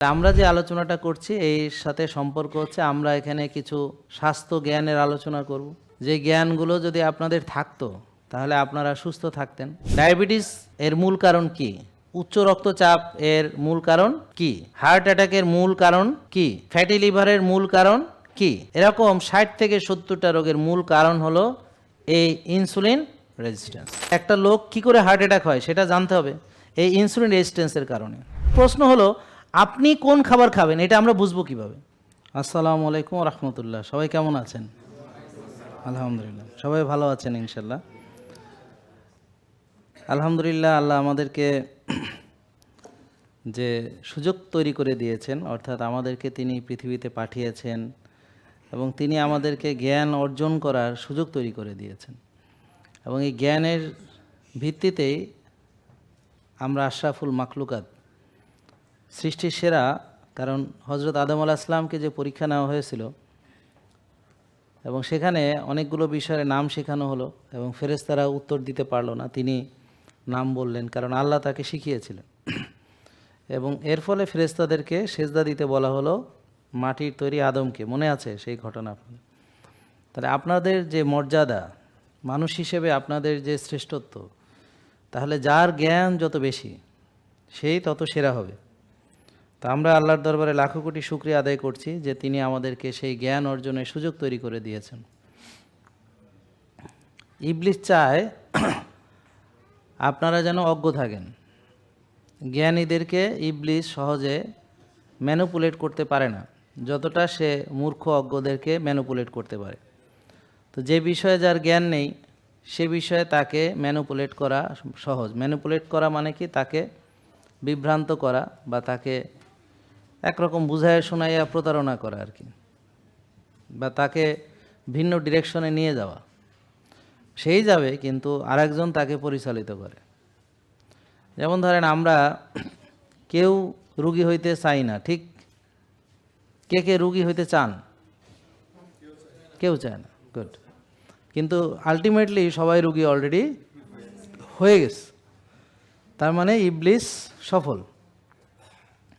আমরা যে আলোচনাটা করছি এর সাথে সম্পর্ক হচ্ছে আমরা এখানে কিছু স্বাস্থ্য জ্ঞানের আলোচনা করব। যে জ্ঞানগুলো যদি আপনাদের থাকতো তাহলে আপনারা সুস্থ থাকতেন। ডায়াবেটিস এর মূল কারণ কি? উচ্চ রক্তচাপ এর মূল কারণ কি? হার্ট অ্যাটাকের মূল কারণ কি? ফ্যাটি লিভারের মূল কারণ কি? এরকম 60 থেকে 70টা রোগের মূল কারণ হলো এই ইনসুলিন রেজিস্ট্যান্স। একটা লোক কি করে হার্ট অ্যাটাক হয় সেটা জানতে হবে এই ইনসুলিন রেজিস্ট্যান্সের কারণে। প্রশ্ন হলো আপনি কোন খাবার খাবেন এটা আমরা বুঝবো কিভাবে? আসসালামু আলাইকুম রহমতুল্লাহ। সবাই কেমন আছেন? আলহামদুলিল্লাহ, সবাই ভালো আছেন ইনশাল্লাহ। আলহামদুলিল্লাহ, আল্লাহ আমাদেরকে যে সুযোগ তৈরি করে দিয়েছেন, অর্থাৎ আমাদেরকে তিনি পৃথিবীতে পাঠিয়েছেন এবং তিনি আমাদেরকে জ্ঞান অর্জন করার সুযোগ তৈরি করে দিয়েছেন এবং এই জ্ঞানের ভিত্তিতেই আমরা আশরাফুল মাখলুকাত, সৃষ্টির সেরা। কারণ হজরত আদম আলাইহিস সালামকে যে পরীক্ষা নেওয়া হয়েছিল এবং সেখানে অনেকগুলো বিষয়ের নাম শেখানো হলো এবং ফেরেশতারা উত্তর দিতে পারলো না, তিনি নাম বললেন কারণ আল্লাহ তাকে শিখিয়েছিলেন এবং এর ফলে ফেরেশতাদেরকে সেজদা দিতে বলা হলো মাটির তৈরি আদমকে। মনে আছে সেই ঘটনা? তাহলে আপনাদের যে মর্যাদা, মানুষ হিসেবে আপনাদের যে শ্রেষ্ঠত্ব, তাহলে যার জ্ঞান যত বেশি সেই তত সেরা হবে। তা আমরা আল্লাহর দরবারে লাখো কোটি শুকরিয়া আদায় করছি যে তিনি আমাদেরকে সেই জ্ঞান অর্জনের সুযোগ তৈরি করে দিয়েছেন। ইবলিস চায় আপনারা যেন অজ্ঞ থাকেন। জ্ঞানীদেরকে ইবলিস সহজে ম্যানিপুলেট করতে পারে না, যতটা সে মূর্খ অজ্ঞদেরকে ম্যানিপুলেট করতে পারে। তো যে বিষয়ে যার জ্ঞান নেই সে বিষয়ে তাকে ম্যানিপুলেট করা সহজ। ম্যানিপুলেট করা মানে কি? তাকে বিভ্রান্ত করা বা তাকে একরকম বুঝাইয়া শোনাইয়া প্রতারণা করা আর কি, বা তাকে ভিন্ন ডিরেকশনে নিয়ে যাওয়া। সেই যাবে কিন্তু আরেকজন তাকে পরিচালিত করে। যেমন ধরেন আমরা কেউ রুগী হইতে চাই না, ঠিক? কে কে রুগী হইতে চান? কেউ চায় না। গুড। কিন্তু আলটিমেটলি সবাই রুগী অলরেডি হয়ে গেছে। তার মানে ইবলিস সফল।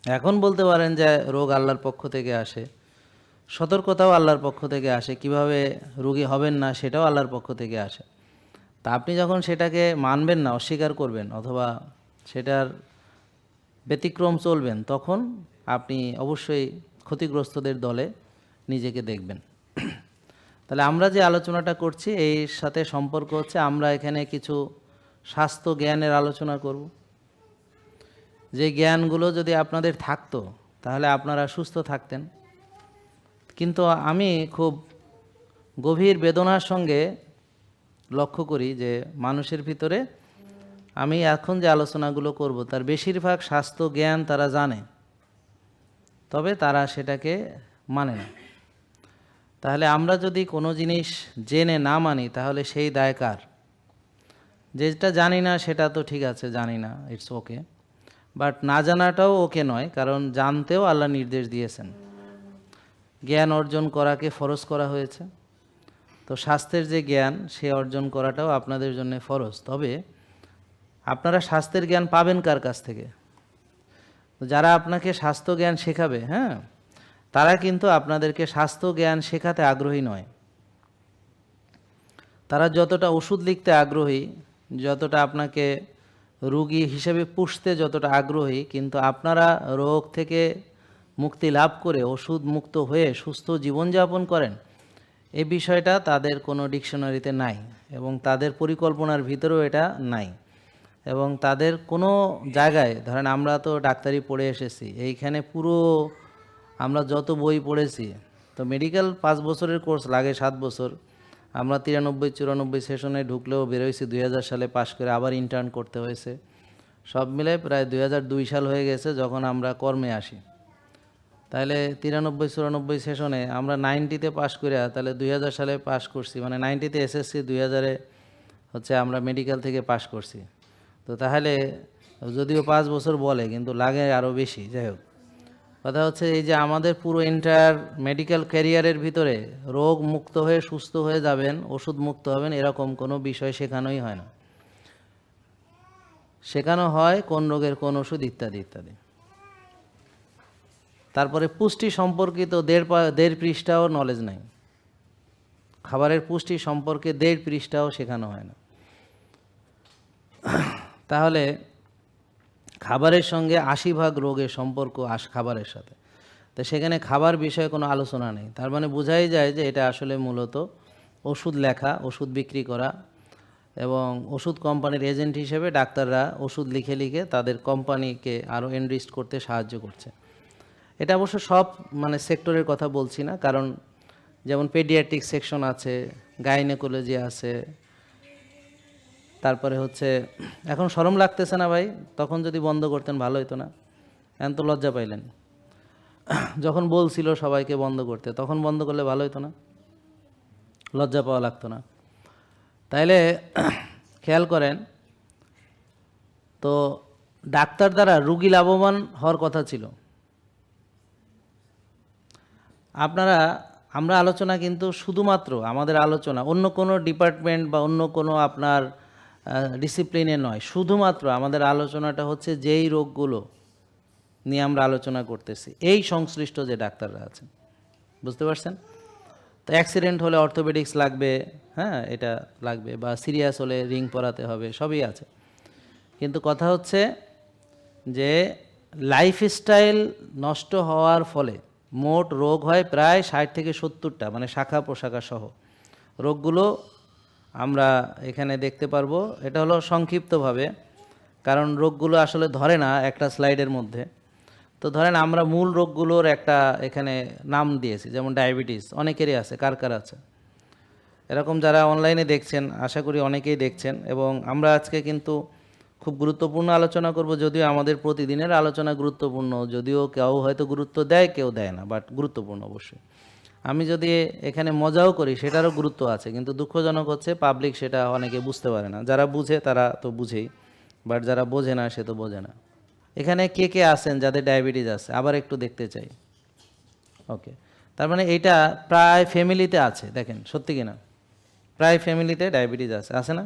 এখন বলতে পারেন যে রোগ আল্লাহর পক্ষ থেকে আসে, সতর্কতাও আল্লাহর পক্ষ থেকে আসে, কিভাবে রোগী হবেন না সেটাও আল্লাহর পক্ষ থেকে আসে। তা আপনি যখন সেটাকে মানবেন না, অস্বীকার করবেন অথবা সেটার ব্যতিক্রম চলবেন, তখন আপনি অবশ্যই ক্ষতিগ্রস্তদের দলে নিজেকে দেখবেন। তাহলে আমরা যে আলোচনাটা করছি এর সাথে সম্পর্ক হচ্ছে আমরা এখানে কিছু স্বাস্থ্য জ্ঞানের আলোচনা করব। যে জ্ঞানগুলো যদি আপনাদের থাকতো তাহলে আপনারা সুস্থ থাকতেন। কিন্তু আমি খুব গভীর বেদনার সঙ্গে লক্ষ্য করি যে মানুষের ভিতরে আমি এখন যে আলোচনাগুলো করব তার বেশিরভাগ স্বাস্থ্য জ্ঞান তারা জানে, তবে তারা সেটাকে মানে না। তাহলে আমরা যদি কোনো জিনিস জেনে না মানি তাহলে সেই দায় কার? যেটা জানি না সেটা তো ঠিক আছে, জানি না, ইটস ওকে, বাট না জানাটাও ওকে নয়, কারণ জানতেও আল্লাহ নির্দেশ দিয়েছেন। জ্ঞান অর্জন করাকে ফরজ করা হয়েছে। তো স্বাস্থ্যের যে জ্ঞান সে অর্জন করাটাও আপনাদের জন্য ফরজ। তবে আপনারা স্বাস্থ্যের জ্ঞান পাবেন কার কাছ থেকে? যারা আপনাকে স্বাস্থ্য জ্ঞান শেখাবে, হ্যাঁ, তারা কিন্তু আপনাদেরকে স্বাস্থ্য জ্ঞান শেখাতে আগ্রহী নয়। তারা যতটা ওষুধ লিখতে আগ্রহী, যতটা আপনাকে রোগী হিসেবে পুষতে যতটা আগ্রহী, কিন্তু আপনারা রোগ থেকে মুক্তি লাভ করে ওষুধ মুক্ত হয়ে সুস্থ জীবনযাপন করেন, এই বিষয়টা তাদের কোনো ডিকশনারিতে নাই এবং তাদের পরিকল্পনার ভিতরেও এটা নাই। এবং তাদের কোনো জায়গায়, ধরেন আমরা তো ডাক্তারি পড়ে এসেছি, এইখানে পুরো আমরা যত বই পড়েছি, তো মেডিকেল 5 বছরের কোর্স লাগে 7 বছর। আমরা 93-94 সেশনে ঢুকলেও বেরোইছি 2000 সালে পাশ করে, আবার ইন্টার্ন করতে হয়েছে। সব মিলে প্রায় 2002 সাল হয়ে গেছে যখন আমরা কর্মে আসি। তাহলে 93-94 সেশনে আমরা 90-তে পাশ করে, তাহলে 2000 সালে পাশ করছি, মানে 90-তে এসএসসি, 2000-এ হচ্ছে আমরা মেডিকেল থেকে পাশ করছি। তো তাহলে যদিও 5 বছর বলে কিন্তু লাগে আরও বেশি। যাই হোক, কথা হচ্ছে এই যে আমাদের পুরো এন্টায়ার মেডিকেল ক্যারিয়ারের ভিতরে রোগ মুক্ত হয়ে সুস্থ হয়ে যাবেন, ওষুধ মুক্ত হবেন, এরকম কোনো বিষয় শেখানোই হয় না। শেখানো হয় কোন রোগের কোন ওষুধ ইত্যাদি ইত্যাদি। তারপরে পুষ্টি সম্পর্কিত দেড় পৃষ্ঠাও নলেজ নাই, খাবারের পুষ্টি সম্পর্কে 1.5 পৃষ্ঠাও শেখানো হয় না। তাহলে খাবারের সঙ্গে 80% রোগের সম্পর্ক খাবারের সাথে, তো সেখানে খাবার বিষয়ে কোনো আলোচনা নেই। তার মানে বোঝাই যায় যে এটা আসলে মূলত ওষুধ লেখা, ওষুধ বিক্রি করা, এবং ওষুধ কোম্পানির এজেন্ট হিসেবে ডাক্তাররা ওষুধ লিখে লিখে তাদের কোম্পানিকে আরও এনরিচ করতে সাহায্য করছে। এটা অবশ্য সব সেক্টরের কথা বলছি না, কারণ যেমন পেডিয়াট্রিক সেকশন আছে, গাইনোকোলজি আছে, তারপরে হচ্ছে এখন শরম লাগতেছে না ভাই? তখন যদি বন্ধ করতেন ভালো হতো না? এখন তো লজ্জা পাইলেন। যখন বলছিল সবাইকে বন্ধ করতে, তখন বন্ধ করলে ভালো হতো না? লজ্জা পাওয়া লাগতো না? তাইলে খেয়াল করেন তো, ডাক্তার দ্বারা রুগী লাভবান হওয়ার কথা ছিল। আমরা আলোচনা কিন্তু শুধুমাত্র আমাদের আলোচনা অন্য কোনো ডিপার্টমেন্ট বা অন্য কোনো আপনার ডিসিপ্লিনে নয়, শুধুমাত্র আমাদের আলোচনাটা হচ্ছে যেই রোগগুলো নিয়ে আমরা আলোচনা করতেছি এই সংশ্লিষ্ট যে ডাক্তাররা আছেন, বুঝতে পারছেন? তো অ্যাক্সিডেন্ট হলে অর্থোপেডিক্স লাগবে, হ্যাঁ এটা লাগবে, বা সিরিয়াস হলে রিং পরাতে হবে, সবই আছে। কিন্তু কথা হচ্ছে যে লাইফস্টাইল নষ্ট হওয়ার ফলে মোট রোগ হয় প্রায় 60 থেকে 70টা, শাখা প্রশাখা সহ রোগগুলো আমরা এখানে দেখতে পারবো। এটা হলো সংক্ষিপ্তভাবে, কারণ রোগগুলো আসলে ধরে না একটা স্লাইডের মধ্যে। তো ধরেন আমরা মূল রোগগুলোর একটা এখানে নাম দিয়েছি, যেমন ডায়াবেটিস অনেকেরই আছে, কার কার আছে এরকম? যারা অনলাইনে দেখছেন আশা করি অনেকেই দেখছেন। এবং আমরা আজকে কিন্তু খুব গুরুত্বপূর্ণ আলোচনা করব, যদিও আমাদের প্রতিদিনের আলোচনা গুরুত্বপূর্ণ, যদিও কেউ হয়তো গুরুত্ব দেয় কেউ দেয় না, বাট গুরুত্বপূর্ণ অবশ্যই। আমি যদি এখানে মজাও করি সেটারও গুরুত্ব আছে, কিন্তু দুঃখজনক হচ্ছে পাবলিক সেটা অনেকে বুঝতে পারে না। যারা বুঝে তারা তো বুঝেই, বাট যারা বোঝে না সে তো বোঝে না। এখানে কে কে আছেন যাদের ডায়াবেটিস আছে? আবার একটু দেখতে চাই। ওকে, তার মানে এইটা প্রায় ফ্যামিলিতে আছে, দেখেন সত্যি কিনা? প্রায় ফ্যামিলিতে ডায়াবেটিস আছে না?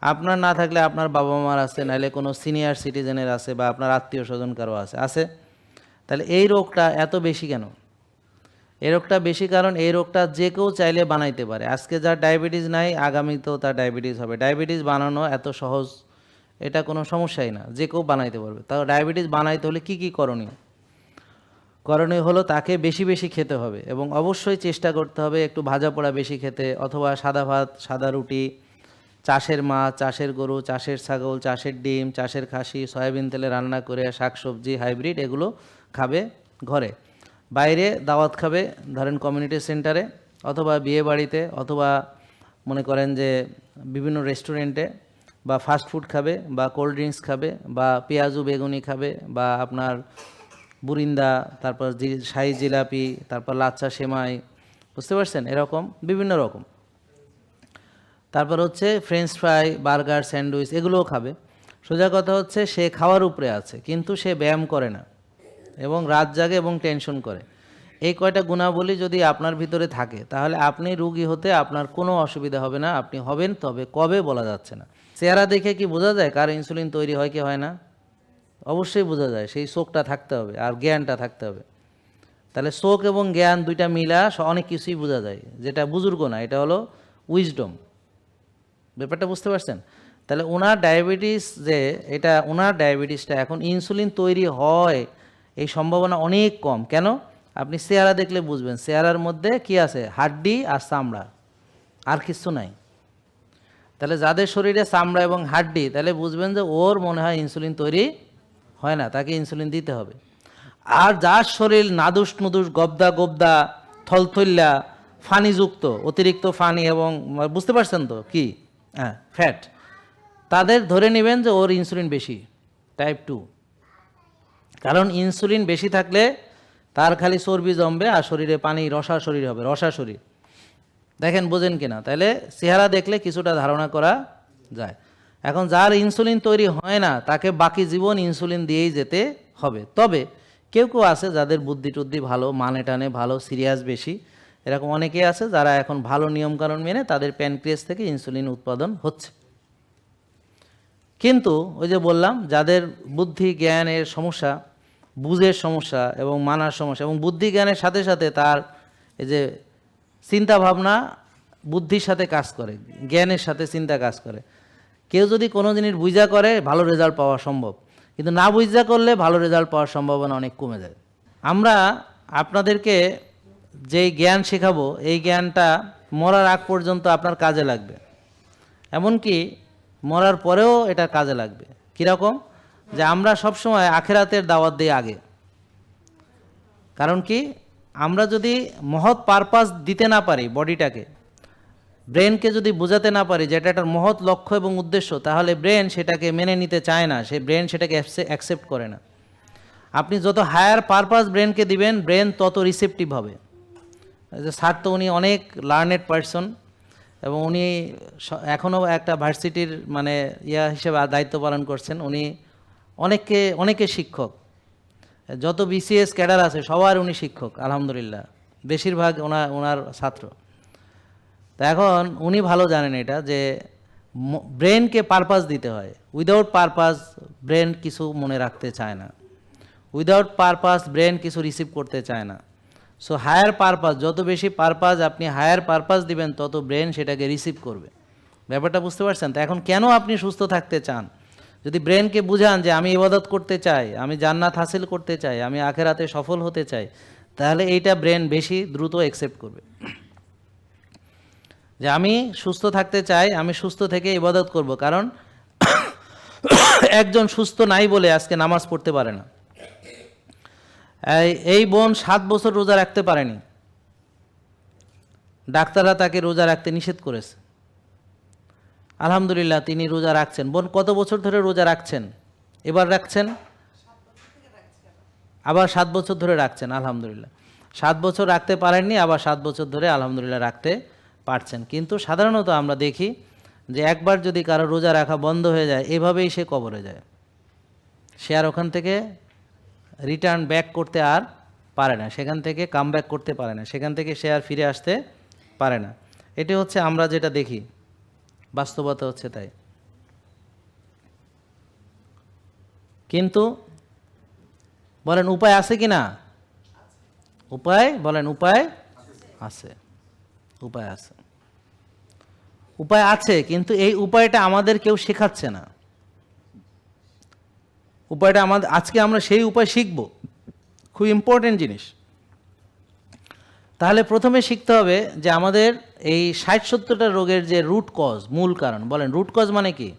আপনার না থাকলে আপনার বাবা মার আছে, নাহলে কোনো সিনিয়র সিটিজেনের আছে, বা আপনার আত্মীয় স্বজন কারো আছে। তাহলে এই রোগটা এত বেশি কেন? এই রোগটা বেশি কারণ এই রোগটা যে কেউ চাইলে বানাইতে পারে। আজকে যার ডায়াবেটিস নাই আগামীতেও তার ডায়াবেটিস হবে। ডায়াবেটিস বানানো এত সহজ, এটা কোনো সমস্যাই না, যে কেউ বানাইতে পারবে। তাও ডায়াবেটিস বানাইতে হলে কি করণীয়? করণীয় হলো তাকে বেশি বেশি খেতে হবে, এবং অবশ্যই চেষ্টা করতে হবে একটু ভাজা পোড়া বেশি খেতে, অথবা সাদা ভাত, সাদা রুটি, চাষের মাছ, চাষের গরু, চাষের ছাগল, চাষের ডিম, চাষের খাসি, সয়াবিন তেলে রান্না করে, শাকসবজি হাইব্রিড এগুলো খাবে ঘরে। বাইরে দাওয়াত খাবে, ধরেন কমিউনিটি সেন্টারে, অথবা বিয়ে বাড়িতে, অথবা মনে করেন যে বিভিন্ন রেস্টুরেন্টে, বা ফাস্ট ফুড খাবে, বা কোল্ড ড্রিঙ্কস খাবে, বা পেঁয়াজু বেগুনি খাবে, বা আপনার বুরিন্দা, তারপর শাহি জিলাপি, তারপর লাচ্ছা সেমাই, বুঝতে পারছেন? এরকম বিভিন্ন রকম। তারপর হচ্ছে ফ্রেঞ্চ ফ্রাই, বার্গার, স্যান্ডউইচ এগুলোও খাবে। সোজা কথা হচ্ছে সে খাওয়ার উপরে আছে, কিন্তু সে ব্যায়াম করে না এবং রাত জাগে এবং টেনশন করে। এই কয়টা গুণাবলী যদি আপনার ভিতরে থাকে তাহলে আপনি রোগী হতে আপনার কোনো অসুবিধা হবে না। আপনি হবেন, তবে কবে বলা যাচ্ছে না। চেহারা দেখে কি বোঝা যায় কার ইনসুলিন তৈরি হয় কি হয় না? অবশ্যই বোঝা যায়। সেই চোখটা থাকতে হবে আর জ্ঞানটা থাকতে হবে। তাহলে চোখ এবং জ্ঞান দুইটা মিলা অনেক কিছুই বোঝা যায়, যেটা বুজুর্গ না, এটা হলো উইজডম। ব্যাপারটা বুঝতে পারছেন? তাহলে ওনার ডায়াবেটিস, যে এটা ওনার ডায়াবেটিসটা এখন ইনসুলিন তৈরি হয় এই সম্ভাবনা অনেক কম। কেন? আপনি চেহারা দেখলে বুঝবেন, চেহারার মধ্যে কি আছে? হাড্ডি আর চামড়া, আর কিছু নাই। তাহলে যাদের শরীরে চামড়া এবং হাড্ডি, তাহলে বুঝবেন যে ওর মনে হয় ইনসুলিন তৈরি হয় না, তাকে ইনসুলিন দিতে হবে। আর যার শরীর নাদুস নুদুস, গবদা গবদা, থলথল্যা, ফানিযুক্ত, অতিরিক্ত ফানি, এবং বুঝতে পারছেন তো কি, হ্যাঁ ফ্যাট, তাদের ধরে নেবেন যে ওর ইনসুলিন বেশি, টাইপ 2। কারণ ইনসুলিন বেশি থাকলে তার খালি চর্বি জমবে আর শরীরে পানি, রসা শরীর হবে, রসা শরীর। দেখেন বোঝেন কিনা? তাহলে চেহারা দেখলে কিছুটা ধারণা করা যায়। এখন যার ইনসুলিন তৈরি হয় না তাকে বাকি জীবন ইনসুলিন দিয়েই যেতে হবে। তবে কেউ কেউ আছে যাদের বুদ্ধি টুদ্ধি ভালো, মানে টানে ভালো, সিরিয়াস বেশি, এরকম অনেকেই আছে যারা এখন ভালো নিয়মকানুন মেনে তাদের প্যানক্রিয়াস থেকে ইনসুলিন উৎপাদন হচ্ছে। কিন্তু ওই যে বললাম, যাদের বুদ্ধি জ্ঞানের সমস্যা বুঝের সমস্যা এবং মানার সমস্যা এবং বুদ্ধি জ্ঞানের সাথে সাথে তার এই যে চিন্তা ভাবনা বুদ্ধির সাথে কাজ করে, জ্ঞানের সাথে চিন্তা কাজ করে। কেউ যদি কোনো জিনিস বুঝা করে ভালো রেজাল্ট পাওয়া সম্ভব, কিন্তু না বুঝা করলে ভালো রেজাল্ট পাওয়ার সম্ভাবনা অনেক কমে যায়। আমরা আপনাদেরকে যেই জ্ঞান শেখাবো এই জ্ঞানটা মরার আগ পর্যন্ত আপনার কাজে লাগবে, এমনকি মরার পরেও এটা কাজে লাগবে। কীরকম? যে আমরা সবসময় আখেরাতের দাওয়াত দিই আগে। কারণ কি, আমরা যদি মহৎ পারপাস দিতে না পারি বডিটাকে, ব্রেনকে যদি বোঝাতে না পারি যে এটা একটা মহৎ লক্ষ্য এবং উদ্দেশ্য, তাহলে ব্রেন সেটাকে মেনে নিতে চায় না, সে ব্রেন সেটাকে অ্যাকসেপ্ট করে না। আপনি যত হায়ার পারপাস ব্রেনকে দিবেন, ব্রেন তত রিসেপটিভ হবে। স্যার তো উনি অনেক লার্নেড পারসন এবং উনি এখনও একটা ভার্সিটির মানে হিসেবে দায়িত্ব পালন করছেন। উনি অনেকে শিক্ষক, যত বিসিএস ক্যাডার আছে সবার উনি শিক্ষক আলহামদুলিল্লাহ, বেশিরভাগ ওনার ছাত্র। তা এখন উনি ভালো জানেন এটা যে ব্রেনকে পারপাস দিতে হয়। উইদাউট পারপাস ব্রেন কিছু মনে রাখতে চায় না, উইদাউট পারপাস ব্রেন কিছু রিসিভ করতে চায় না। সো হায়ার পারপাস, যত বেশি পারপাস আপনি হায়ার পারপাস দিবেন তত ব্রেন সেটাকে রিসিভ করবে। ব্যাপারটা বুঝতে পারছেন? তো এখন কেন আপনি সুস্থ থাকতে চান? যদি ব্রেনকে বুঝান যে আমি ইবাদত করতে চাই, আমি জান্নাত হাসিল করতে চাই, আমি আখেরাতে সফল হতে চাই, তাহলে এইটা ব্রেন বেশি দ্রুত অ্যাকসেপ্ট করবে। যে আমি সুস্থ থাকতে চাই, আমি সুস্থ থেকে ইবাদত করব। কারণ একজন সুস্থ নাই বলে আজকে নামাজ পড়তে পারে না। এই বোন 7 বছর রোজা রাখতে পারেনি, ডাক্তাররা তাকে রোজা রাখতে নিষেধ করেছে। আলহামদুলিল্লাহ তিনি রোজা রাখছেন। বোন কত বছর ধরে রোজা রাখছেন? এবার রাখছেন, আবার 7 বছর ধরে রাখছেন। আলহামদুলিল্লাহ 7 বছর রাখতে পারেননি, আবার 7 বছর ধরে আলহামদুলিল্লাহ রাখতে পারছেন। কিন্তু সাধারণত আমরা দেখি যে একবার যদি কারো রোজা রাখা বন্ধ হয়ে যায়, এভাবেই সে কবরে যায়। সে আর ওখান থেকে রিটার্ন ব্যাক করতে আর পারে না, সেখান থেকে কাম ব্যাক করতে পারে না, সেখান থেকে সে আর ফিরে আসতে পারে না। এটি হচ্ছে আমরা যেটা দেখি, বাস্তবতা হচ্ছে তাই। কিন্তু বলেন উপায় আছে কি না? উপায় বলেন, উপায় আছে, উপায় আছে, উপায় আছে। কিন্তু এই উপায়টা আমাদের কেউ শেখাচ্ছে না। উপায়টা আমাদের, আজকে আমরা সেই উপায় শিখব, খুব ইম্পর্টেন্ট জিনিস। তাহলে প্রথমে শিখতে হবে যে আমাদের এই 60-70টা রোগের যে রুট কজ, মূল কারণ। বলেন রুট কজ মানে কি?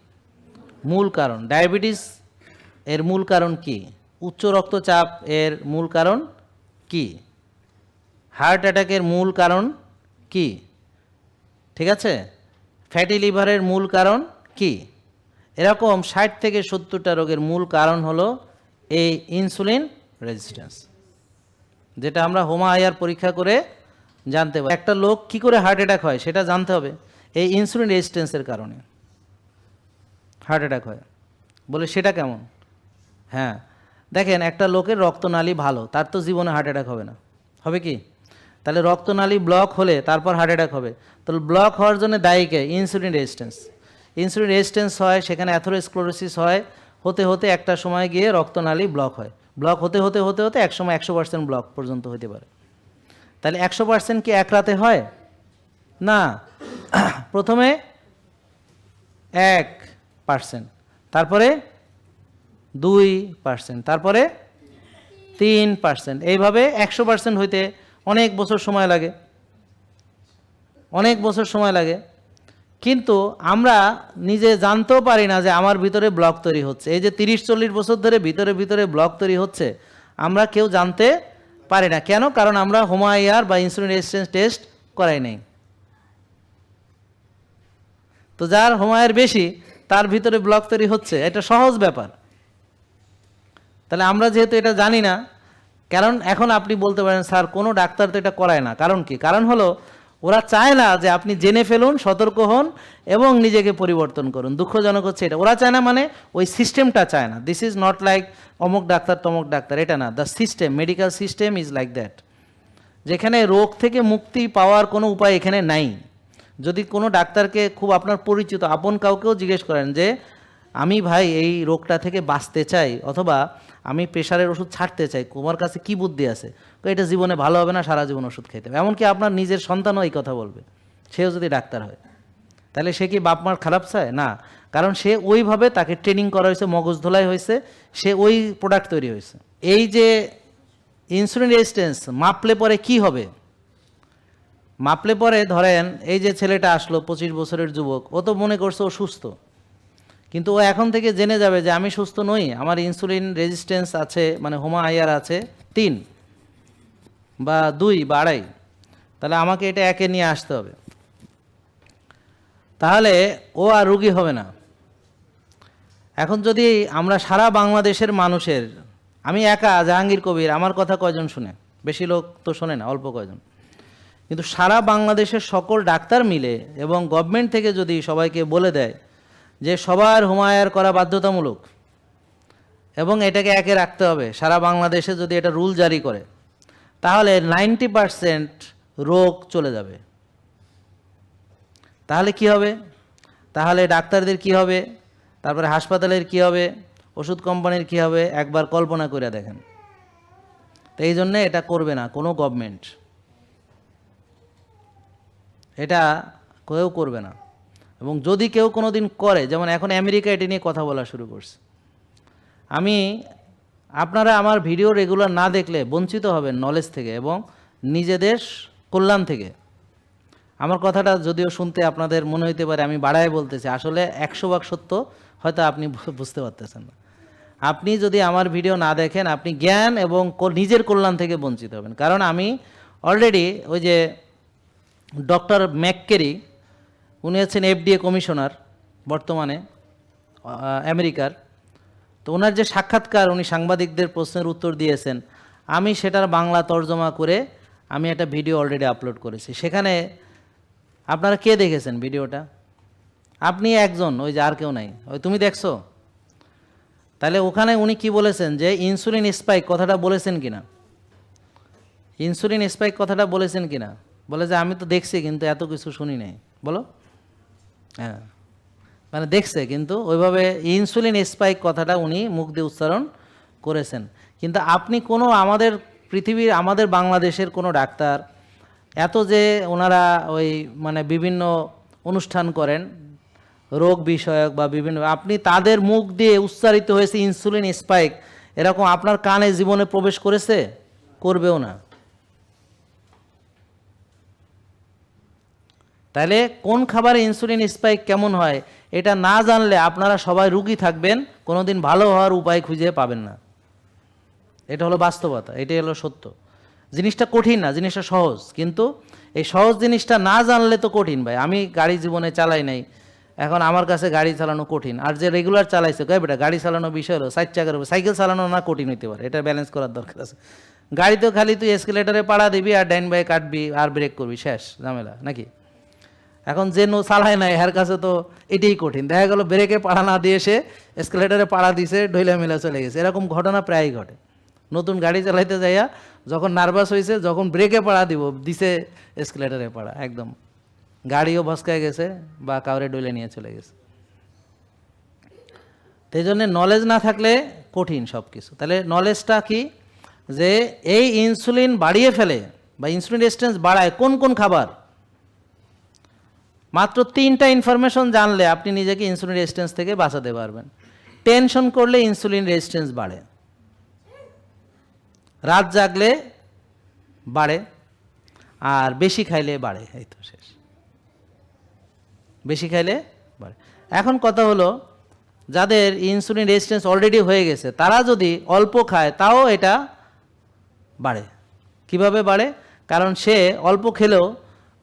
মূল কারণ। ডায়াবেটিস এর মূল কারণ কি? উচ্চ রক্তচাপ এর মূল কারণ কি? হার্ট অ্যাটাকের মূল কারণ কি? ঠিক আছে, ফ্যাটি লিভারের মূল কারণ কি? এরকম 60 থেকে 70টা রোগের মূল কারণ হলো এই ইনসুলিন রেজিস্ট্যান্স, যেটা আমরা হোমায়ার পরীক্ষা করে জানতে পারি। একটা লোক কি করে হার্ট অ্যাটাক হয় সেটা জানতে হবে, এই ইনসুলিন রেজিস্ট্যান্সের কারণে হার্ট অ্যাটাক হয়। বলে সেটা কেমন? হ্যাঁ, দেখেন একটা লোকের রক্তনালী ভালো, তার তো জীবনে হার্ট অ্যাটাক হবে না, হবে কি? তাহলে রক্তনালী ব্লক হলে তারপর হার্ট অ্যাটাক হবে। তাহলে ব্লক হওয়ার জন্য দায়ী কে? Insulin resistance. ইনসুলিন রেজিস্ট্যান্স হয়, সেখানে অ্যাথেরোস্ক্লেরোসিস হয়, হতে হতে একটা সময় গিয়ে রক্তনালী ব্লক হয়। ব্লক হতে হতে হতে হতে এক সময় 100% ব্লক পর্যন্ত হতে পারে। তাহলে 100% কি এক রাতে হয়? না, প্রথমে 1%, তারপরে 2%, তারপরে 3%, এইভাবে 100% হইতে অনেক বছর সময় লাগে, অনেক বছর সময় লাগে। কিন্তু আমরা নিজে জানতেও পারি না যে আমার ভিতরে ব্লক তৈরি হচ্ছে। এই যে 30-40 বছর ধরে ভিতরে ভিতরে ব্লক তৈরি হচ্ছে, আমরা কেউ জানতে পারি না। কেন? কারণ আমরা হোমায়ার বা ইনসুলিন রেজিস্ট্যান্স টেস্ট করাই নাই। তো যার হোমায়ার বেশি তার ভিতরে ব্লক তৈরি হচ্ছে, এটা সহজ ব্যাপার। তাহলে আমরা যেহেতু এটা জানি না, কারণ এখন আপনি বলতে পারেন স্যার কোনো ডাক্তার তো এটা করায় না, কারণ কি? কারণ হলো ওরা চায় না যে আপনি জেনে ফেলুন, সতর্ক হন এবং নিজেকে পরিবর্তন করুন। দুঃখজনক হচ্ছে এটা, ওরা চায় না, মানে ওই সিস্টেমটা চায় না। দিস ইজ নট লাইক অমুক ডাক্তার তমুক ডাক্তার, এটা না। The system, medical system is like that, যেখানে রোগ থেকে মুক্তি পাওয়ার কোনো উপায় এখানে নাই। যদি কোনো ডাক্তারকে খুব আপনার পরিচিত আপন কাউকেও জিজ্ঞেস করেন যে আমি ভাই এই রোগটা থেকে বাঁচতে চাই, অথবা আমি প্রেশারের ওষুধ ছাড়তে চাই, তোমার কাছে কি বুদ্ধি আছে? এটা জীবনে ভালো হবে না, সারা জীবন ওষুধ খেতে হবে। এমনকি আপনার নিজের সন্তানও এই কথা বলবে, সেও যদি ডাক্তার হয়। তাহলে সে কি বাপ মার খারাপ চায়? না, কারণ সে ওইভাবে তাকে ট্রেনিং করা হয়েছে, মগজ ধোলাই হয়েছে, সে ওই প্রোডাক্ট তৈরি হয়েছে। এই যে ইনসুলিন রেজিস্ট্যান্স মাপলে পরে কি হবে? মাপলে পরে ধরেন এই যে ছেলেটা আসলো 25 বছরের যুবক, ও তো মনে করছে ও সুস্থ, কিন্তু ও এখন থেকে জেনে যাবে যে আমি সুস্থ নই, আমার ইনসুলিন রেজিস্ট্যান্স আছে, মানে হোমা-IR আছে 3 বা 2 বা 2.5, তাহলে আমাকে এটা একে নিয়ে আসতে হবে। তাহলে ও আর রুগী হবে না। এখন যদি আমরা সারা বাংলাদেশের মানুষের, আমি একা জাহাঙ্গীর কবির, আমার কথা কয়জন শুনে? বেশি লোক তো শোনে না, অল্প কয়জন। কিন্তু সারা বাংলাদেশের সকল ডাক্তার মিলে এবং গভর্নমেন্ট থেকে যদি সবাইকে বলে দেয় যে সবার হোমা-IR করা বাধ্যতামূলক এবং এটাকে একে রাখতে হবে, সারা বাংলাদেশে যদি এটা রুল জারি করে, তাহলে 90% রোগ চলে যাবে। তাহলে কি হবে? তাহলে ডাক্তারদের কি হবে, তারপরে হাসপাতালের কি হবে, ওষুধ কোম্পানির কি হবে, একবার কল্পনা করে দেখেন। তো এই জন্যে এটা করবে না কোনো গভর্নমেন্ট, এটা কেউ করবে না। এবং যদি কেউ কোনো দিন করে, যেমন এখন আমেরিকা এটা নিয়ে কথা বলা শুরু করছে, আপনারা আমার ভিডিও রেগুলার না দেখলে বঞ্চিত হবেন নলেজ থেকে এবং নিজেদের কল্যাণ থেকে। আমার কথাটা যদিও শুনতে আপনাদের মনে হইতে পারে আমি বাড়ায় বলতেছি, আসলে 100% সত্য, হয়তো আপনি বুঝতে পারতেছেন না। আপনি যদি আমার ভিডিও না দেখেন, আপনি জ্ঞান এবং নিজের কল্যাণ থেকে বঞ্চিত হবেন। কারণ আমি অলরেডি ওই যে ডক্টর ম্যাককেরি, উনি হচ্ছেন FDA কমিশনার বর্তমানে আমেরিকার। তো ওনার যে সাক্ষাৎকার, উনি সাংবাদিকদের প্রশ্নের উত্তর দিয়েছেন, আমি সেটার বাংলা তর্জমা করে আমি একটা ভিডিও অলরেডি আপলোড করেছি। সেখানে আপনারা কে দেখেছেন ভিডিওটা? আপনি একজন, ওই যে আর কেউ নাই, ওই তুমি দেখছো? তাহলে ওখানে উনি কি বলেছেন যে ইনসুলিন স্পাইক কথাটা বলেছেন কিনা, ইনসুলিন স্পাইক কথাটা বলেছেন কিনা? বলে যে আমি তো দেখছি কিন্তু এত কিছু শুনি নাই। বলো, হ্যাঁ, মানে দেখছে কিন্তু ওইভাবে ইনসুলিন স্পাইক কথাটা উনি মুখ দিয়ে উচ্চারণ করেছেন। কিন্তু আপনি কোনো আমাদের পৃথিবীর, আমাদের বাংলাদেশের কোনো ডাক্তার এত যে ওনারা ওই মানে বিভিন্ন অনুষ্ঠান করেন রোগ বিষয়ক বা বিভিন্ন, আপনি তাদের মুখ দিয়ে উচ্চারিত হয়েছে ইনসুলিন স্পাইক, এরকম আপনার কানে জীবনে প্রবেশ করেছে? করবেও না। তাহলে কোন খাবারে ইনসুলিন স্পাইক কেমন হয় এটা না জানলে আপনারা সবাই রুগী থাকবেন, কোনোদিন ভালো হওয়ার উপায় খুঁজে পাবেন না। এটা হলো বাস্তবতা, এটাই হলো সত্য। জিনিসটা কঠিন না, জিনিসটা সহজ, কিন্তু এই সহজ জিনিসটা না জানলে তো কঠিন ভাই। আমি গাড়ি জীবনে চালাই নাই, এখন আমার কাছে গাড়ি চালানো কঠিন, আর যে রেগুলার চালাইছে কয় বেটা গাড়ি চালানো বিষয় হলো 4 চাকার, সাইকেল চালানো না কঠিন হইতে পারে, এটা ব্যালেন্স করার দরকার আছে। গাড়ি তো খালি তুই এসকেলেটারে পাড়া দিবি আর ডাইন বাই কাটবি আর ব্রেক করবি, শেষ ঝামেলা নাকি? এখন যে চালায় নাই এর কাছে তো এটাই কঠিন। দেখা গেল ব্রেকে পাড়া না দিয়ে সে এসকেলেটারে পাড়া দিছে, ঢইলা মেলা চলে গেছে। এরকম ঘটনা প্রায়ই ঘটে। নতুন গাড়ি চালাইতে যাইয়া যখন নার্ভাস হয়েছে, যখন ব্রেকে পাড়া দিছে এসকেলেটারে পাড়া, একদম গাড়িও ভসকায় গেছে বা কাউরে ডইলে নিয়ে চলে গেছে। এই জন্য নলেজ না থাকলে কঠিন সব কিছু। তাহলে নলেজটা কি, যে এই ইনসুলিন বাড়িয়ে ফেলে বা ইনসুলিন রেজিস্ট্যান্স বাড়ায় কোন কোন খাবার, মাত্র 3টা ইনফরমেশন জানলে আপনি নিজেকে ইনসুলিন রেজিস্ট্যান্স থেকে বাঁচাতে পারবেন। টেনশন করলে ইনসুলিন রেজিস্ট্যান্স বাড়ে, রাত জাগলে বাড়ে, আর বেশি খাইলে বাড়ে, এই তো শেষ। বেশি খাইলে বাড়ে। এখন কথা হলো, যাদের ইনসুলিন রেজিস্ট্যান্স অলরেডি হয়ে গেছে তারা যদি অল্প খায় তাও এটা বাড়ে। কিভাবে বাড়ে? কারণ সে অল্প খেলেও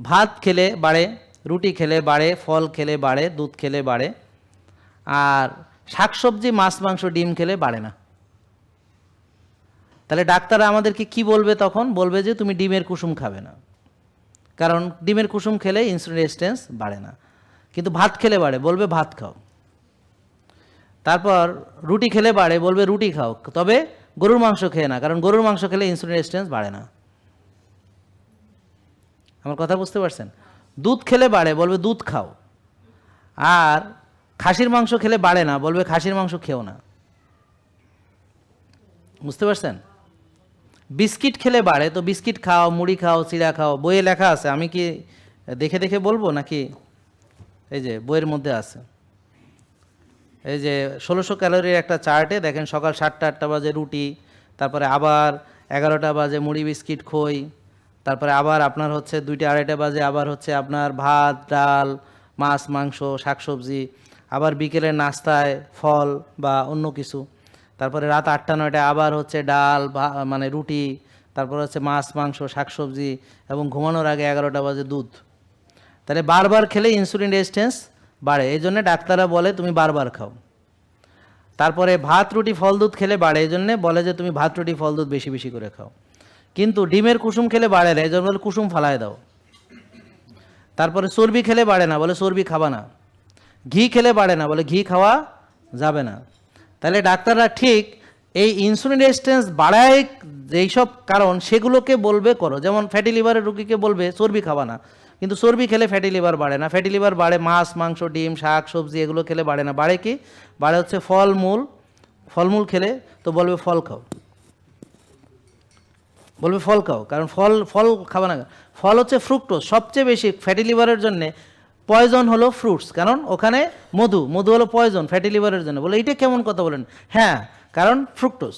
ভাত খেলে বাড়ে, রুটি খেলে বাড়ে, ফল খেলে বাড়ে, দুধ খেলে বাড়ে, আর শাকসবজি, মাছ, মাংস, ডিম খেলে বাড়ে না। তাহলে ডাক্তাররা আমাদেরকে কি বলবে তখন? বলবে যে তুমি ডিমের কুসুম খাবে না, কারণ ডিমের কুসুম খেলে ইনসুলিন রেজিস্ট্যান্স বাড়ে না। কিন্তু ভাত খেলে বাড়ে, বলবে ভাত খাও। তারপর রুটি খেলে বাড়ে, বলবে রুটি খাও, তবে গরুর মাংস খেয়ে না, কারণ গরুর মাংস খেলে ইনসুলিন রেজিস্ট্যান্স বাড়ে না। আমার কথা বুঝতে পারছেন? দুধ খেলে বাড়ে, বলবে দুধ খাও। আর খাসির মাংস খেলে বাড়ে না, বলবে খাসির মাংস খেও না। বুঝতে পারছেন? বিস্কিট খেলে বাড়ে, তো বিস্কিট খাও, মুড়ি খাও, চিড়া খাও, বইয়ে লেখা আছে। আমি কি দেখে দেখে বলবো নাকি? এই যে বইয়ের মধ্যে আছে, এই যে 1600 ক্যালোরির একটা চার্টে দেখেন, সকাল 7টা 8টা বাজে রুটি, তারপরে আবার 11টা বাজে মুড়ি বিস্কিট খই, তারপরে আবার আপনার হচ্ছে 2টা 2:30 বাজে আবার হচ্ছে আপনার ভাত ডাল মাছ মাংস শাকসবজি, আবার বিকেলের নাস্তায় ফল বা অন্য কিছু, তারপরে রাত 8টা 9টায় আবার হচ্ছে ডাল মানে রুটি, তারপরে হচ্ছে মাছ মাংস শাকসবজি, এবং ঘুমানোর আগে 11টা বাজে দুধ। তাহলে বারবার খেলে ইনসুলিন রেজিস্ট্যান্স বাড়ে, এই জন্য ডাক্তাররা বলে তুমি বারবার খাও। তারপরে ভাত রুটি ফল দুধ খেলে বাড়ে, এই জন্যে বলে যে তুমি ভাত রুটি ফল দুধ বেশি বেশি করে খাও। কিন্তু ডিমের কুসুম খেলে বাড়ে না, এই জন্য বলে কুসুম ফালায় দাও। তারপরে চর্বি খেলে বাড়ে না, বলে চর্বি খাবা না। ঘি খেলে বাড়ে না, বলে ঘি খাওয়া যাবে না। তাহলে ডাক্তাররা ঠিক এই ইনসুলিন রেজিস্ট্যান্স বাড়ায় যেইসব কারণ সেগুলোকে বলবে করো। যেমন ফ্যাটি লিভারের রোগীকে বলবে চর্বি খাবা না, কিন্তু চর্বি খেলে ফ্যাটি লিভার বাড়ে না। ফ্যাটি লিভার বাড়ে মাছ মাংস ডিম শাক সবজি এগুলো খেলে বাড়ে না। বাড়ে কি? বাড়ে হচ্ছে ফলমূল খেলে। তো বলবে ফল খাও, বলবে ফল খাও, কারণ ফল খাবা না। ফল হচ্ছে ফ্রুক্টোজ, সবচেয়ে বেশি ফ্যাটি লিভারের জন্যে পয়জন হলো ফ্রুটস, কারণ ওখানে মধু হলো পয়জন ফ্যাটি লিভারের জন্য। বলে এইটা কেমন কথা বলেন? হ্যাঁ, কারণ fructose,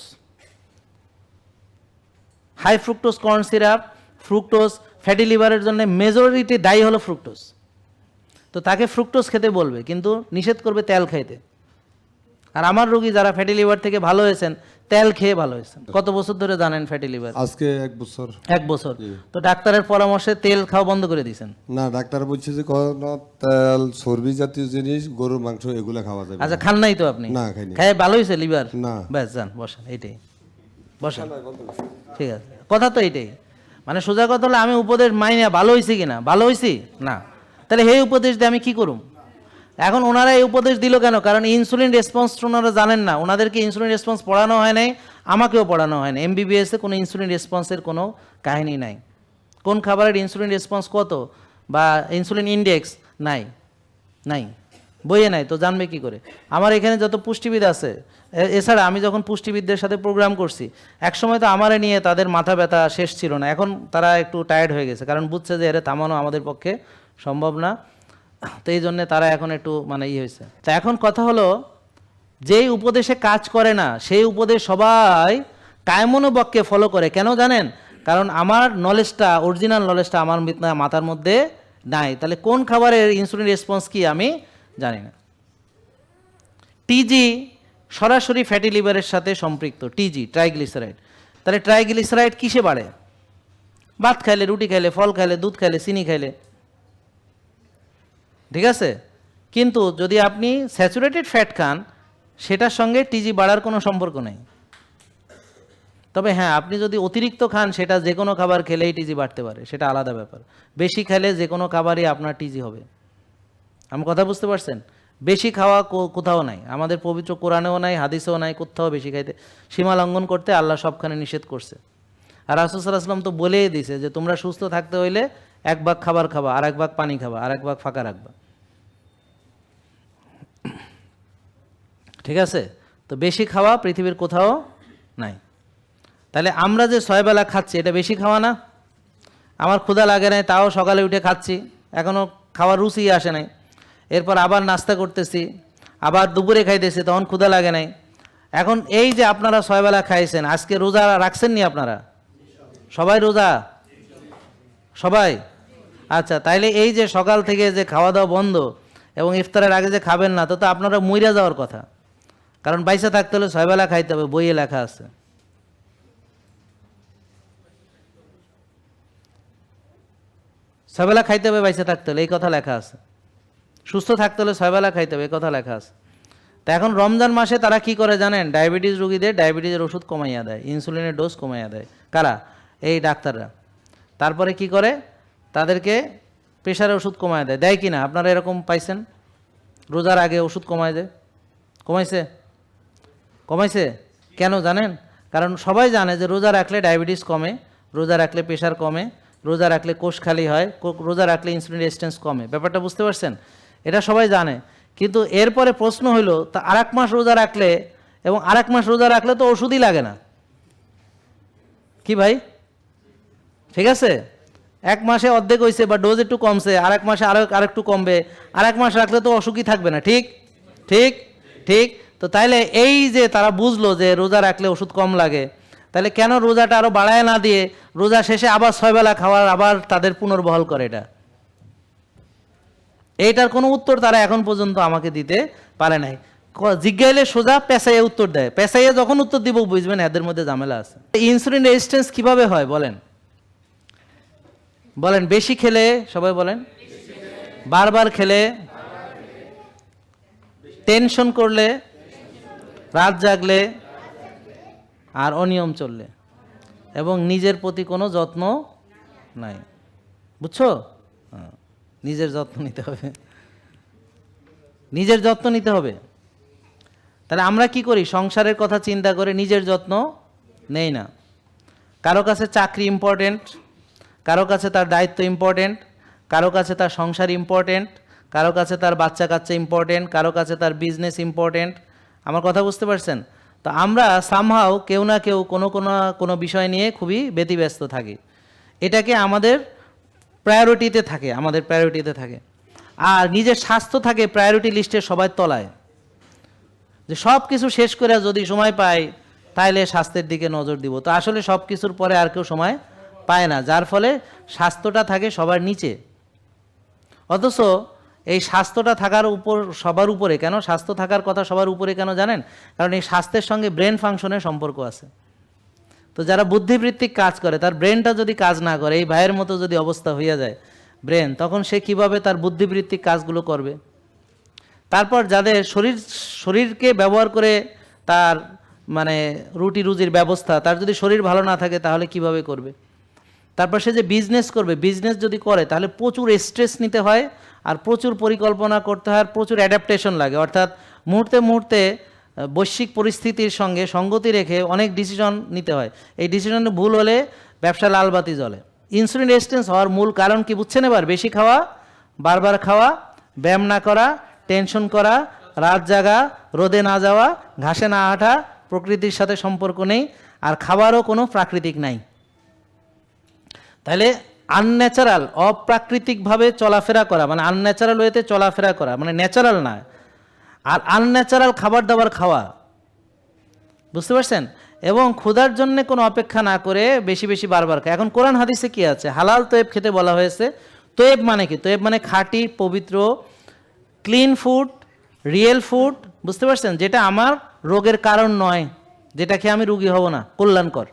high fructose corn syrup, fructose fatty লিভারের জন্য মেজরিটি দায়ী হলো ফ্রুক্টোজ। তো তাকে ফ্রুক্টোজ খেতে বলবে, কিন্তু নিষেধ করবে তেল খাইতে। আর আমার রোগী যারা ফ্যাটি লিভার থেকে ভালো হয়েছেন তেল খেয়ে ভালো হয়েছেন। কত বছর ধরে জানেন ফ্যাটি লিভার? আজকে 1 বছর। 1 বছর। তো ডাক্তারের পরামর্শে তেল খাওয়া বন্ধ করে দিয়েছেন? না, ডাক্তার বলছে যে কোনো তেল চর্বি জাতীয় জিনিস গরুর মাংস এগুলো খাওয়া যাবে আচ্ছা, খান নাই তো আপনি? না, খাইনি। খায় ভালো হয়েছে লিভার? না। ব্যাস যান বসেন, এইটাই বসেন, ঠিক আছে। কথা তো এইটাই, মানে সোজা কথা হলো আমি উপদেশ মাইনা ভালো হয়েছি কিনা, ভালো হয়েছি না, তাহলে এই উপদেশ দিয়ে আমি কি করুম? এখন ওনারা এই উপদেশ দিল কেন? কারণ ইনসুলিন রেসপন্স ওনারা জানেন না, ওনাদেরকে ইনসুলিন রেসপন্স পড়ানো হয় নাই, আমাকেও পড়ানো হয় না। এমবিবিএসে কোনো ইনসুলিন রেসপন্সের কোনো কাহিনী নাই। কোন খাবারের ইনসুলিন রেসপন্স কত বা ইনসুলিন ইন্ডেক্স নাই, বইয়ে নাই, তো জানবে কি করে? আমার এখানে যত পুষ্টিবিদ আছে, এছাড়া আমি যখন পুষ্টিবিদদের সাথে প্রোগ্রাম করছি, একসময় তো আমারে নিয়ে তাদের মাথা ব্যথা শেষ ছিল না। এখন তারা একটু টায়ার্ড হয়ে গেছে, কারণ বুঝছে যে এর থামানো আমাদের পক্ষে সম্ভব না। তো এই জন্যে তারা এখন একটু মানে হয়েছে। তা এখন কথা হলো, যেই উপদেশে কাজ করে না সেই উপদেশ সবাই কায়মনোবাক্যে ফলো করে। কেন জানেন? কারণ আমার নলেজটা, অরিজিনাল নলেজটা আমার মাথার মধ্যে নাই। তাহলে কোন খাবারের ইনসুলিন রেসপন্স কি আমি জানি না। টিজি সরাসরি ফ্যাটি লিভারের সাথে সম্পৃক্ত, টিজি ট্রাইগ্লিসারাইড। তাহলে ট্রাইগ্লিসারাইড কিসে বাড়ে? ভাত খাইলে, রুটি খাইলে, ফল খাইলে, দুধ খাইলে, চিনি খাইলে, ঠিক আছে। কিন্তু যদি আপনি স্যাচুরেটেড ফ্যাট খান সেটার সঙ্গে টিজি বাড়ার কোনো সম্পর্ক নেই। তবে হ্যাঁ, আপনি যদি অতিরিক্ত খান, সেটা যে কোনো খাবার খেলেই টিজি বাড়তে পারে, সেটা আলাদা ব্যাপার। বেশি খেলে যে কোনো খাবারই আপনার টিজি হবে। আমার কথা বুঝতে পারছেন? বেশি খাওয়া কোথাও নাই, আমাদের পবিত্র কোরআনেও নাই, হাদিসেও নাই, কোথাও বেশি খাইতে, সীমা লঙ্ঘন করতে আল্লাহ সবখানে নিষেধ করছে। আর রাসূল সাল্লাল্লাহু আলাইহি ওয়াসাল্লাম তো বলেই দিয়েছে যে তোমরা সুস্থ থাকতে হইলে 1 ভাগ খাবার খাবা, আর 1 ভাগ পানি খাবা, আর 1 ভাগ ফাঁকা রাখবা, ঠিক আছে। তো বেশি খাওয়া পৃথিবীর কোথাও নাই। তাহলে আমরা যে 6 বেলা খাচ্ছি, এটা বেশি খাওয়া না? আমার ক্ষুধা লাগে নাই, তাও সকালে উঠে খাচ্ছি, এখনও খাওয়ার রুচি আসে নাই। এরপর আবার নাস্তা করতেছি, আবার দুপুরে খাইতেছি, তখন ক্ষুধা লাগে নাই। এখন এই যে আপনারা 6 বেলা খাইছেন, আজকে রোজা রাখছেন নি আপনারা? সবাই রোজা? সবাই? আচ্ছা, তাইলে এই যে সকাল থেকে যে খাওয়া দাওয়া বন্ধ এবং ইফতারের আগে যে খাবেন না, তো আপনারা মইরা যাওয়ার কথা। কারণ বাইসা থাকতে হলে 6 বেলা খাইতে হবে, বইয়ে লেখা আছে। ছয়বেলা খাইতে হবে বাইসে থাকতে হলে, এই কথা লেখা আছে। সুস্থ থাকতে হলে 6 বেলা খাইতে হবে, এই কথা লেখা আছে। তা এখন রমজান মাসে তারা কি করে জানেন? ডায়াবেটিস রোগীদের ডায়াবেটিসের ওষুধ কমাইয়া দেয়, ইনসুলিনের ডোজ কমাইয়া দেয়। কারা? এই ডাক্তাররা। তারপরে কি করে? তাদেরকে প্রেশারের ওষুধ কমায় দেয়। দেয় কি না? আপনারা এরকম পাইছেন? রোজার আগে ওষুধ কমায় দেয়। কমাইছে কেন জানেন? কারণ সবাই জানে যে রোজা রাখলে ডায়াবেটিস কমে, রোজা রাখলে প্রেশার কমে, রোজা রাখলে কোষ খালি হয়, রোজা রাখলে ইনসুলিন রেজিস্ট্যান্স কমে। ব্যাপারটা বুঝতে পারছেন? এটা সবাই জানে। কিন্তু এরপরে প্রশ্ন হইলো তা আরেক মাস রোজা রাখলে এবং আরেক মাস রোজা রাখলে তো ওষুধই লাগে না, কি ভাই? ঠিক আছে, এক মাসে অর্ধেক হয়েছে বা ডোজ একটু কমছে, আরেক মাসে আরেকটু কমবে, আরেক মাস রাখলে তো অসুখই থাকবে না। ঠিক ঠিক ঠিক। তো তাইলে এই যে তারা বুঝলো যে রোজা রাখলে ওষুধ কম লাগে, তাহলে কেন রোজাটা আরো বাড়ায় না দিয়ে রোজা শেষে আবার 6 বেলা খাওয়ার আবার তাদের পুনর্বহাল করে? এইটার কোনো উত্তর তারা এখন পর্যন্ত আমাকে দিতে পারে নাই। জিজ্ঞাইলে সোজা পেশাইয়ে উত্তর দেয়, পেশাইয়ে যখন উত্তর দিব বুঝবেন এদের মধ্যে ঝামেলা আছে। ইনসুলিন রেজিস্ট্যান্স কিভাবে হয় বলেন? বলেন বেশি খেলে, সবাই বলেন, বারবার খেলে, টেনশন করলে, রাত জাগলে, আর অনিয়ম চললে, এবং নিজের প্রতি কোনো যত্ন নাই। বুঝছো? হ্যাঁ, নিজের যত্ন নিতে হবে, নিজের যত্ন নিতে হবে। তাহলে আমরা কি করি? সংসারের কথা চিন্তা করে নিজের যত্ন নেই না। কারো কাছে চাকরি ইম্পর্টেন্ট, কারো কাছে তার দায়িত্ব ইম্পর্টেন্ট, কারো কাছে তার সংসার ইম্পর্টেন্ট, কারো কাছে তার বাচ্চা কাচ্চা ইম্পর্টেন্ট, কারো কাছে তার বিজনেস ইম্পর্টেন্ট। আমার কথা বুঝতে পারছেন? তো আমরা সামহাও কেউ না কেউ কোনো বিষয় নিয়ে খুবই ব্যতিব্যস্ত থাকি। এটাকে আমাদের প্রায়োরিটিতে থাকে। আর নিজের স্বাস্থ্য থাকে প্রায়োরিটি লিস্টের সবার তলায়, যে সব কিছু শেষ করে যদি সময় পাই তাহলে স্বাস্থ্যের দিকে নজর দিব। তো আসলে সব কিছুর পরে আর কেউ সময় পায় না, যার ফলে স্বাস্থ্যটা থাকে সবার নিচে। অথচ এই স্বাস্থ্যটা থাকার উপর, সবার উপরে কেন স্বাস্থ্য থাকার কথা সবার উপরে কেন জানেন? কারণ এই স্বাস্থ্যের সঙ্গে ব্রেন ফাংশনের সম্পর্ক আছে। তো যারা বুদ্ধিবৃত্তিক কাজ করে তার ব্রেনটা যদি কাজ না করে, এই ভাইয়ের মতো যদি অবস্থা হইয়া যায় ব্রেন, তখন সে কিভাবে তার বুদ্ধিবৃত্তিক কাজগুলো করবে? তারপর যাদের শরীরকে ব্যবহার করে তার মানে রুটি রুজির ব্যবস্থা, তার যদি শরীর ভালো না থাকে তাহলে কিভাবে করবে? তারপর সে যে বিজনেস করবে, বিজনেস যদি করে তাহলে প্রচুর স্ট্রেস নিতে হয়, আর প্রচুর পরিকল্পনা করতে হয়, আর প্রচুর অ্যাডাপ্টেশন লাগে। অর্থাৎ মুহূর্তে মুহূর্তে বৈশ্বিক পরিস্থিতির সঙ্গে সঙ্গতি রেখে অনেক ডিসিশন নিতে হয়। এই ডিসিশনে ভুল হলে ব্যবসা লালবাতি জ্বলে। ইনসুলিন রেজিস্ট্যান্স হওয়ার মূল কারণ কি বুঝছেন এবার? বেশি খাওয়া, বারবার খাওয়া, ব্যায়াম না করা, টেনশন করা, রাত জাগা, রোদে না যাওয়া, ঘাসে না হাঁটা, প্রকৃতির সাথে সম্পর্ক নেই, আর খাবারও কোনো প্রাকৃতিক নাই। তাহলে আনন্যাচারাল, অপ্রাকৃতিকভাবে চলাফেরা করা, মানে আনন্যাচারাল ওয়েতে চলাফেরা করা, মানে ন্যাচারাল না, আর আনন্যাচারাল খাবার দাবার খাওয়া, বুঝতে পারছেন? এবং ক্ষুধার জন্য কোনো অপেক্ষা না করে বেশি বেশি বারবার খায়। এখন কোরআন হাদিসে কি আছে? হালাল তয়েব খেতে বলা হয়েছে। তয়েব মানে কি? তয়েব মানে খাঁটি, পবিত্র, ক্লিন ফুড, রিয়েল ফুড, বুঝতে পারছেন? যেটা আমার রোগের কারণ নয়, যেটা খেয়ে আমি রোগী হব না, কল্যাণকর।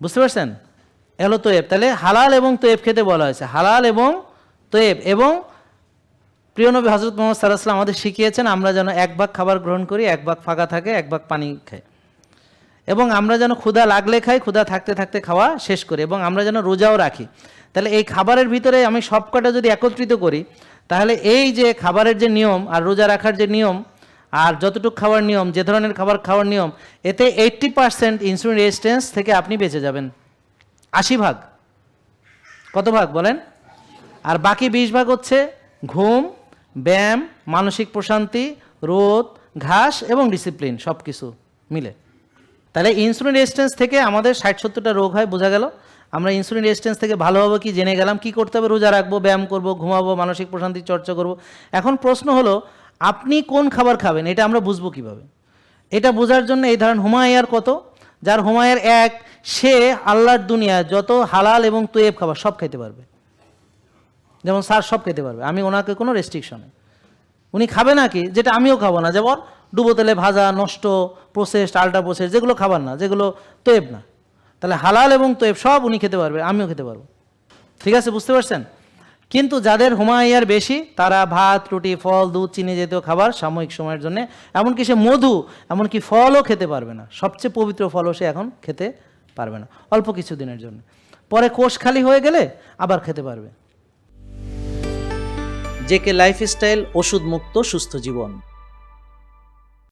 বুঝতে পারছেন? এলো তয়েব। তাহলে হালাল এবং তয়েব খেতে বলা হয়েছে, হালাল এবং তয়েব। এবং প্রিয় নবী হযরত মুহাম্মদ সাল্লাল্লাহু আলাইহি ওয়াসাল্লাম আমাদের শিখিয়েছেন আমরা যেন 1 ভাগ খাবার গ্রহণ করি, 1 ভাগ ফাঁকা থাকে, 1 ভাগ পানি খাই, এবং আমরা যেন ক্ষুধা লাগলে খাই, ক্ষুধা থাকতে থাকতে খাওয়া শেষ করি, এবং আমরা যেন রোজাও রাখি। তাহলে এই খাবারের ভিতরে আমি সবকটা যদি একত্রিত করি, তাহলে এই যে খাবারের যে নিয়ম আর রোজা রাখার যে নিয়ম আর যতটুকু খাওয়ার নিয়ম, যে ধরনের খাবার খাওয়ার নিয়ম, এতে 80% ইনসুলিন রেজিস্ট্যান্স থেকে আপনি বেঁচে যাবেন। 80 ভাগ, কত ভাগ বলেন? আর বাকি 20 ভাগ হচ্ছে ঘুম, ব্যায়াম, মানসিক প্রশান্তি, রোদ, ঘাস এবং ডিসিপ্লিন, সব কিছু মিলে। তাহলে ইনসুলিন রেজিস্ট্যান্স থেকে আমাদের 60-70টা রোগ হয়, বোঝা গেল। আমরা ইনসুলিন রেজিস্ট্যান্স থেকে ভালোভাবে কি জেনে গেলাম, কি করতে হবে? রোজা রাখবো, ব্যায়াম করব, ঘুমাবো, মানসিক প্রশান্তি চর্চা করব। এখন প্রশ্ন হলো আপনি কোন খাবার খাবেন, এটা আমরা বুঝবো কিভাবে? এটা বোঝার জন্য এই ধরেন হুমায়ুর কত, যার হুমায়ুর 1, সে আল্লাহর দুনিয়ায় যত হালাল এবং তয়েব খাবার সব খেতে পারবে। যেমন স্যার সব খেতে পারবে, আমি ওনাকে কোনো রেস্ট্রিকশন নেই। উনি খাবে না কি যেটা আমিও খাবো না, যেমন ডুবো তেলে ভাজা, নষ্ট, প্রসেসড, আল্ট্রা প্রসেস, যেগুলো খাবার না, যেগুলো তয়েব না। তাহলে হালাল এবং তয়েব সব উনি খেতে পারবে, আমিও খেতে পারবো। ঠিক আছে, বুঝতে পারছেন? কিন্তু যাদের হুমায়ুর বেশি তারা ভাত, রুটি, ফল, দুধ, চিনি জাতীয় খাবার সাময়িক সময়ের জন্য, এমনকি সে মধু, এমনকি ফলও খেতে পারবে না। সবচেয়ে পবিত্র ফলও সে এখন খেতে পারবে না, অল্প কিছু দিনের জন্য। পরে কোষ খালি হয়ে গেলে আবার খেতে পারবে। জেকে লাইফস্টাইল, ওষুধ মুক্ত সুস্থ জীবন।